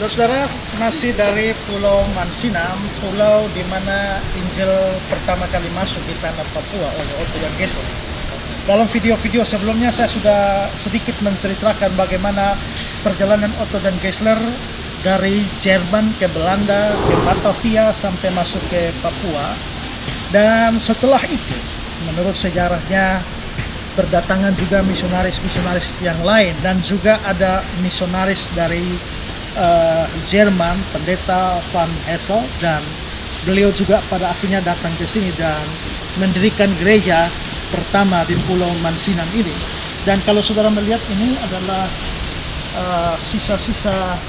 Saudara, masih dari Pulau Mansinam, pulau di mana Injil pertama kali masuk di tanah Papua oleh Otto dan Geisler. Dalam video-video sebelumnya saya sudah sedikit menceritakan bagaimana perjalanan Otto dan Geisler dari Jerman ke Belanda, ke Batavia sampai masuk ke Papua. Dan setelah itu, menurut sejarahnya, berdatangan juga misionaris-misionaris yang lain, dan juga ada misionaris dari Jerman, pendeta Van Hessel, dan beliau juga pada akhirnya datang ke sini dan mendirikan gereja pertama di Pulau Mansinam ini. Dan kalau saudara melihat, ini adalah sisa-sisa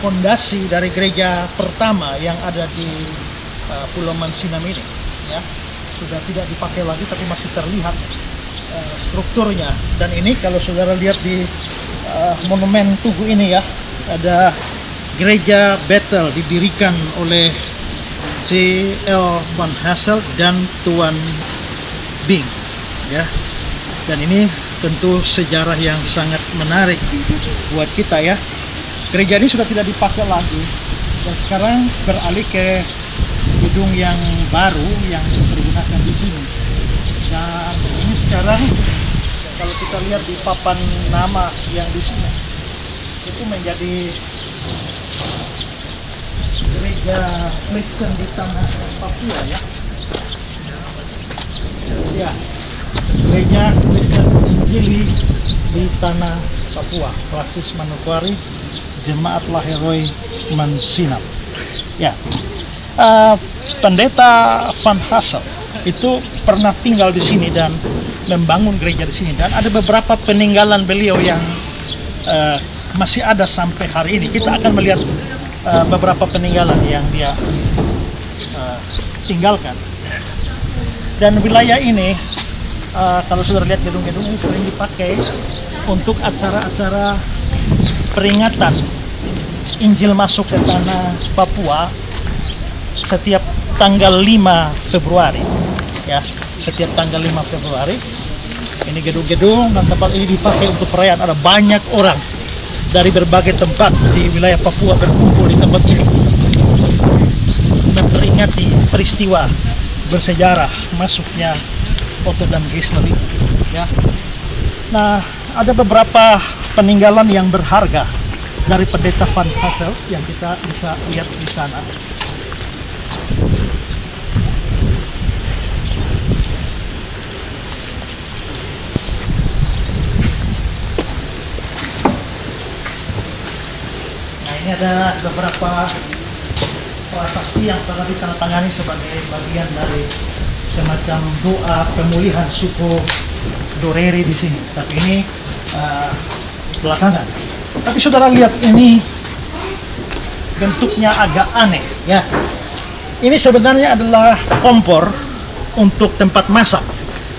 fondasi dari gereja pertama yang ada di Pulau Mansinam ini, ya. Sudah tidak dipakai lagi, tapi masih terlihat strukturnya. Dan ini kalau saudara lihat di monumen tugu ini, ya, ada gereja Bethel didirikan oleh C.L. Van Hessel dan Tuan Bing, ya. Dan ini tentu sejarah yang sangat menarik buat kita, ya. Gereja ini sudah tidak dipakai lagi dan sekarang beralih ke gedung yang baru yang dipergunakan di sini. Dan ini sekarang kalau kita lihat di papan nama yang di sini, itu menjadi gereja Kristen di tanah Papua, ya. Ya, gereja Kristen Injili di tanah Papua, Klasis Manokwari, Jemaat Laheroi Mansinam. Ya, pendeta Van Hessel itu pernah tinggal di sini dan membangun gereja di sini, dan ada beberapa peninggalan beliau yang masih ada sampai hari ini. Kita akan melihat beberapa peninggalan yang dia tinggalkan. Dan wilayah ini, kalau saudara lihat gedung-gedung ini sering dipakai untuk acara-acara peringatan Injil masuk ke tanah Papua setiap tanggal 5 Februari. Ya, setiap tanggal 5 Februari. Ini gedung-gedung dan tempat ini dipakai untuk perayaan. Ada banyak orang dari berbagai tempat di wilayah Papua berkumpul di tempat ini memperingati peristiwa bersejarah masuknya Otto dan Geisler, ya. Nah, ada beberapa peninggalan yang berharga dari pendeta Van Hessel yang kita bisa lihat di sana. Ini ada beberapa prasasti yang telah ditandatangani sebagai bagian dari semacam doa pemulihan suku Dorere di sini. Tapi ini belakangan. Tapi saudara lihat, ini bentuknya agak aneh, ya. Ini sebenarnya adalah kompor untuk tempat masak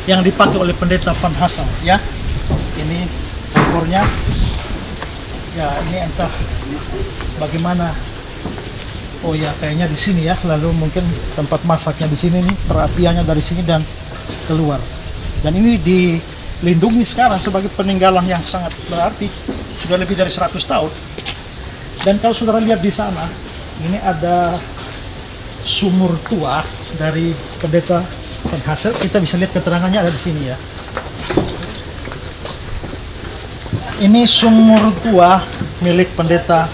yang dipakai oleh pendeta Van Hessel, ya. Ini kompornya. Ya, ini entah bagaimana. Oh ya, kayaknya di sini, ya. Lalu mungkin tempat masaknya di sini nih, perapiannya dari sini dan keluar. Dan ini dilindungi sekarang sebagai peninggalan yang sangat berarti, sudah lebih dari 100 tahun. Dan kalau saudara lihat di sana, ini ada sumur tua dari pendeta Van Hessel. Kita bisa lihat keterangannya ada di sini, ya. Ini sumur tua milik pendeta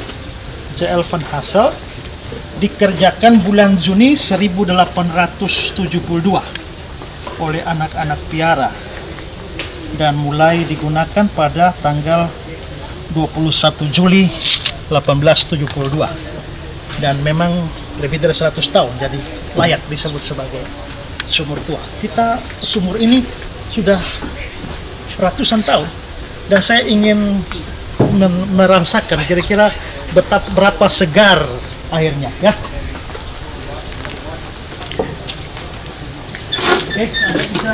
C.L. Van Hessel, dikerjakan bulan Juni 1872 oleh anak-anak piara dan mulai digunakan pada tanggal 21 Juli 1872. Dan memang lebih dari 100 tahun, jadi layak disebut sebagai sumur tua. Sumur ini sudah ratusan tahun. Dan saya ingin merasakan kira-kira berapa segar airnya, ya. Oke, Anda bisa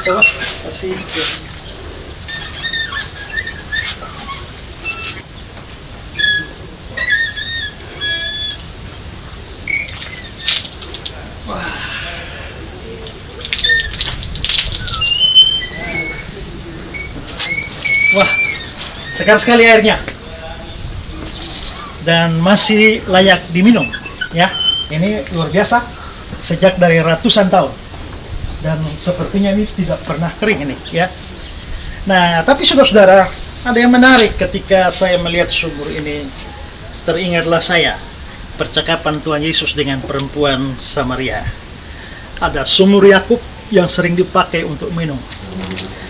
coba kasih. Segar sekali airnya. Dan masih layak diminum, ya. Ini luar biasa, sejak dari ratusan tahun. Dan sepertinya ini tidak pernah kering ini, ya. Nah, tapi saudara-saudara, ada yang menarik ketika saya melihat sumur ini. Teringatlah saya percakapan Tuhan Yesus dengan perempuan Samaria. Ada sumur Yakub yang sering dipakai untuk minum.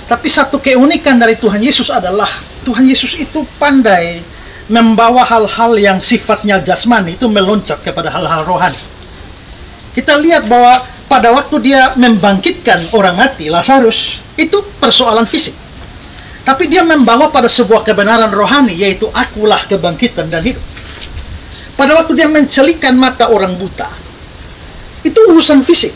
Tapi satu keunikan dari Tuhan Yesus adalah Tuhan Yesus itu pandai membawa hal-hal yang sifatnya jasmani itu meloncat kepada hal-hal rohani. Kita lihat bahwa pada waktu dia membangkitkan orang mati, Lazarus, itu persoalan fisik. Tapi dia membawa pada sebuah kebenaran rohani, yaitu akulah kebangkitan dan hidup. Pada waktu dia mencelikan mata orang buta, itu urusan fisik.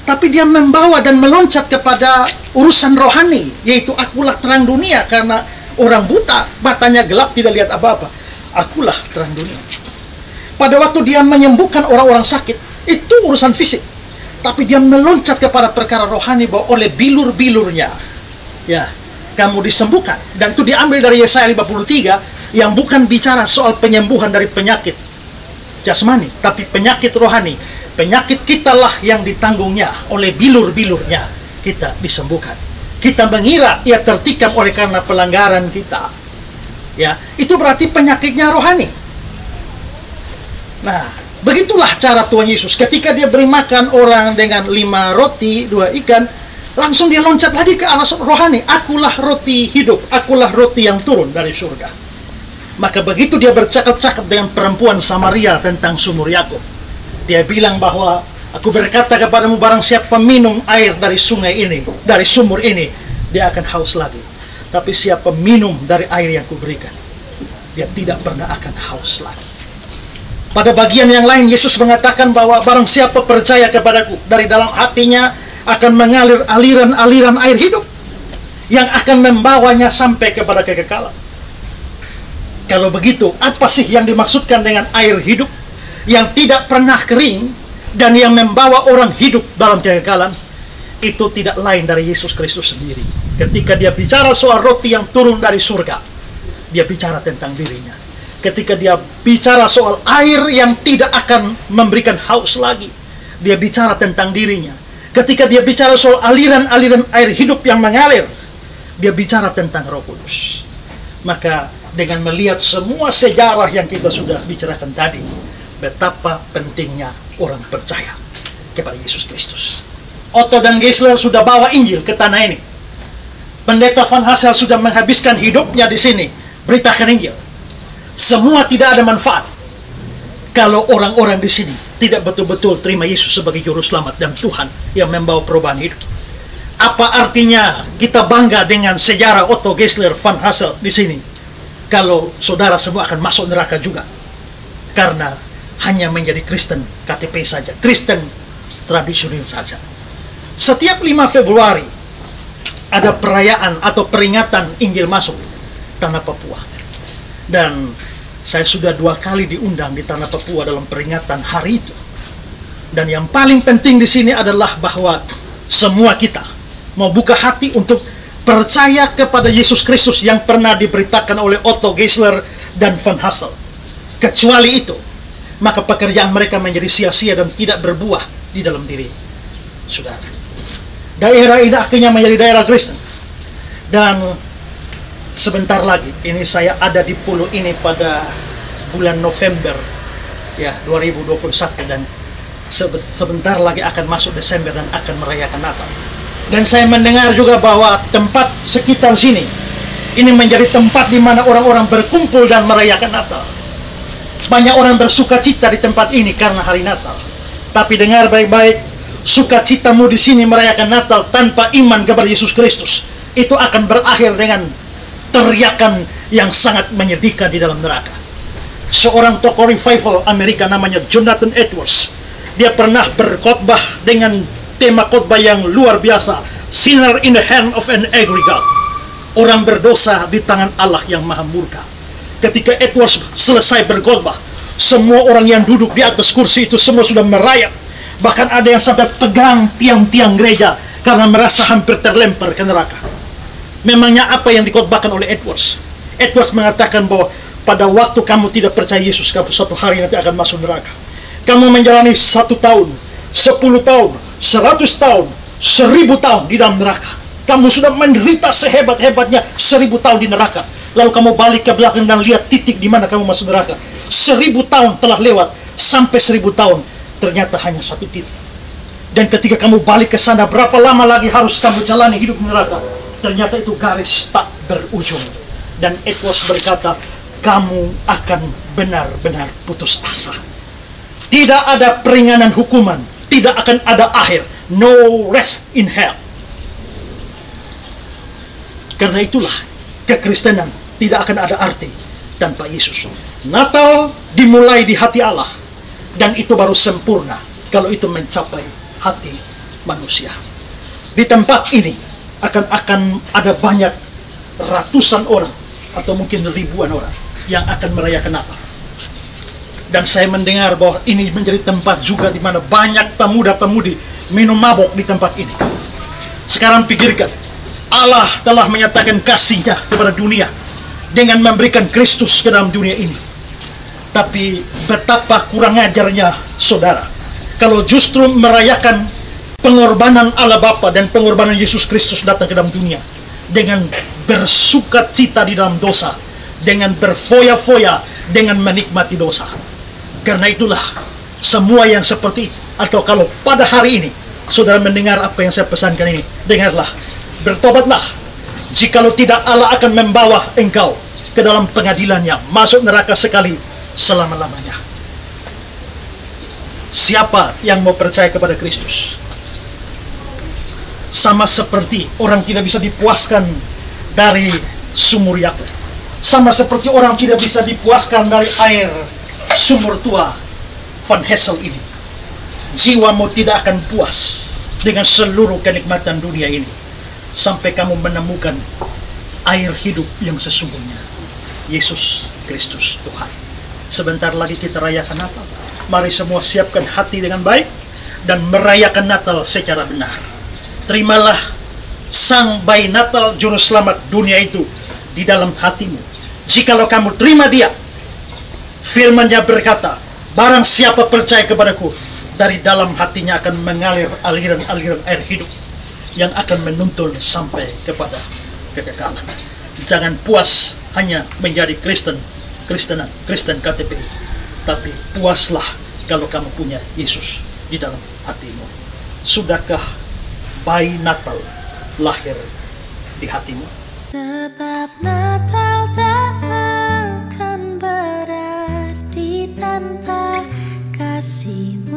Tapi dia membawa dan meloncat kepada urusan rohani, yaitu akulah terang dunia. Karena orang buta, matanya gelap, tidak lihat apa-apa. Akulah terang dunia. Pada waktu dia menyembuhkan orang-orang sakit, itu urusan fisik. Tapi dia meloncat kepada perkara rohani, bahwa oleh bilur-bilurnya, ya, kamu disembuhkan. Dan itu diambil dari Yesaya 53, yang bukan bicara soal penyembuhan dari penyakit jasmani, tapi penyakit rohani. Penyakit kitalah yang ditanggungnya, oleh bilur-bilurnya kita disembuhkan. Kita mengira ia tertikam oleh karena pelanggaran kita, ya, itu berarti penyakitnya rohani. Nah, begitulah cara Tuhan Yesus. Ketika dia beri makan orang dengan 5 roti 2 ikan, langsung dia loncat lagi ke arah rohani. Akulah roti hidup, akulah roti yang turun dari surga. Maka begitu dia bercakap-cakap dengan perempuan Samaria tentang sumur Yakub, dia bilang bahwa aku berkata kepadamu, barang siapa minum air dari sungai ini, dari sumur ini, dia akan haus lagi. Tapi siapa minum dari air yang kuberikan, dia tidak pernah akan haus lagi. Pada bagian yang lain, Yesus mengatakan bahwa barang siapa percaya kepadaku, dari dalam hatinya akan mengalir aliran-aliran air hidup yang akan membawanya sampai kepada kekekalan. Kalau begitu, apa sih yang dimaksudkan dengan air hidup yang tidak pernah kering dan yang membawa orang hidup dalam kekekalan? Itu tidak lain dari Yesus Kristus sendiri. Ketika dia bicara soal roti yang turun dari surga, dia bicara tentang dirinya. Ketika dia bicara soal air yang tidak akan memberikan haus lagi, dia bicara tentang dirinya. Ketika dia bicara soal aliran-aliran air hidup yang mengalir, dia bicara tentang Roh Kudus. Maka dengan melihat semua sejarah yang kita sudah bicarakan tadi, betapa pentingnya orang percaya kepada Yesus Kristus. Otto dan Geisler sudah bawa Injil ke tanah ini. Pendeta Van Hassel sudah menghabiskan hidupnya di sini beritakan Injil. Semua tidak ada manfaat kalau orang-orang di sini tidak betul-betul terima Yesus sebagai juru selamat dan Tuhan yang membawa perubahan hidup. Apa artinya kita bangga dengan sejarah Otto Geisler Van Hassel di sini kalau saudara semua akan masuk neraka juga karena hanya menjadi Kristen KTP saja, Kristen tradisional saja. Setiap 5 Februari ada perayaan atau peringatan Injil masuk tanah Papua. Dan saya sudah 2 kali diundang di tanah Papua dalam peringatan hari itu. Dan yang paling penting di sini adalah bahwa semua kita mau buka hati untuk percaya kepada Yesus Kristus yang pernah diberitakan oleh Otto Geisler dan Van Hassel. Kecuali itu, maka pekerjaan mereka menjadi sia-sia dan tidak berbuah di dalam diri saudara. Daerah ini akhirnya menjadi daerah Kristen. Dan sebentar lagi, ini saya ada di pulau ini pada bulan November ya 2021, dan sebentar lagi akan masuk Desember dan akan merayakan Natal. Dan saya mendengar juga bahwa tempat sekitar sini ini menjadi tempat di mana orang-orang berkumpul dan merayakan Natal. Banyak orang bersuka cita di tempat ini karena hari Natal. Tapi dengar baik-baik, sukacitamu di sini merayakan Natal tanpa iman kepada Yesus Kristus, itu akan berakhir dengan teriakan yang sangat menyedihkan di dalam neraka. Seorang tokoh revival Amerika namanya Jonathan Edwards, dia pernah berkhotbah dengan tema khotbah yang luar biasa, Sinner in the hand of an angry God. Orang berdosa di tangan Allah yang maha murka. Ketika Edwards selesai berkhotbah, semua orang yang duduk di atas kursi itu semua sudah merayap. Bahkan ada yang sampai pegang tiang-tiang gereja karena merasa hampir terlempar ke neraka. Memangnya apa yang dikhotbahkan oleh Edwards? Edwards mengatakan bahwa pada waktu kamu tidak percaya Yesus, kamu satu hari nanti akan masuk neraka. Kamu menjalani 1 tahun, 10 tahun, 100 tahun, 1000 tahun di dalam neraka. Kamu sudah menderita sehebat-hebatnya 1000 tahun di neraka. Lalu kamu balik ke belakang dan lihat titik di mana kamu masuk neraka. 1000 tahun telah lewat, sampai 1000 tahun ternyata hanya satu titik. Dan ketika kamu balik ke sana, berapa lama lagi harus kamu jalani hidup neraka? Ternyata itu garis tak berujung. Dan Edwards berkata, kamu akan benar-benar putus asa. Tidak ada peringanan hukuman, tidak akan ada akhir. No rest in hell. Karena itulah kekristenan tidak akan ada arti tanpa Yesus. Natal dimulai di hati Allah, dan itu baru sempurna kalau itu mencapai hati manusia. Di tempat ini akan ada banyak ratusan orang atau mungkin ribuan orang yang akan merayakan Natal. Dan saya mendengar bahwa ini menjadi tempat juga di mana banyak pemuda-pemudi minum mabok di tempat ini. Sekarang pikirkan, Allah telah menyatakan kasih-Nya kepada dunia dengan memberikan Kristus ke dalam dunia ini. Tapi betapa kurang ajarnya saudara, kalau justru merayakan pengorbanan Allah Bapa dan pengorbanan Yesus Kristus datang ke dalam dunia dengan bersukacita di dalam dosa, dengan berfoya-foya, dengan menikmati dosa. Karena itulah semua yang seperti itu, atau kalau pada hari ini saudara mendengar apa yang saya pesankan ini, dengarlah, bertobatlah. Jikalau tidak, Allah akan membawa engkau ke dalam pengadilannya, masuk neraka sekali selama-lamanya. Siapa yang mau percaya kepada Kristus? Sama seperti orang tidak bisa dipuaskan dari sumur Yakub, sama seperti orang tidak bisa dipuaskan dari air sumur tua Van Hessel ini. Jiwamu tidak akan puas dengan seluruh kenikmatan dunia ini sampai kamu menemukan air hidup yang sesungguhnya, Yesus Kristus Tuhan. Sebentar lagi kita rayakan Natal. Mari semua siapkan hati dengan baik dan merayakan Natal secara benar. Terimalah Sang Bayi Natal Juru Selamat dunia itu di dalam hatimu. Jikalau kamu terima Dia, firman-Nya berkata, barang siapa percaya kepadaku, dari dalam hatinya akan mengalir aliran-aliran air hidup yang akan menuntun sampai kepada kekekalan. Jangan puas hanya menjadi Kristen KTP, tapi puaslah kalau kamu punya Yesus di dalam hatimu. Sudahkah bayi Natal lahir di hatimu? Sebab Natal tak akan berarti tanpa kasih-Mu.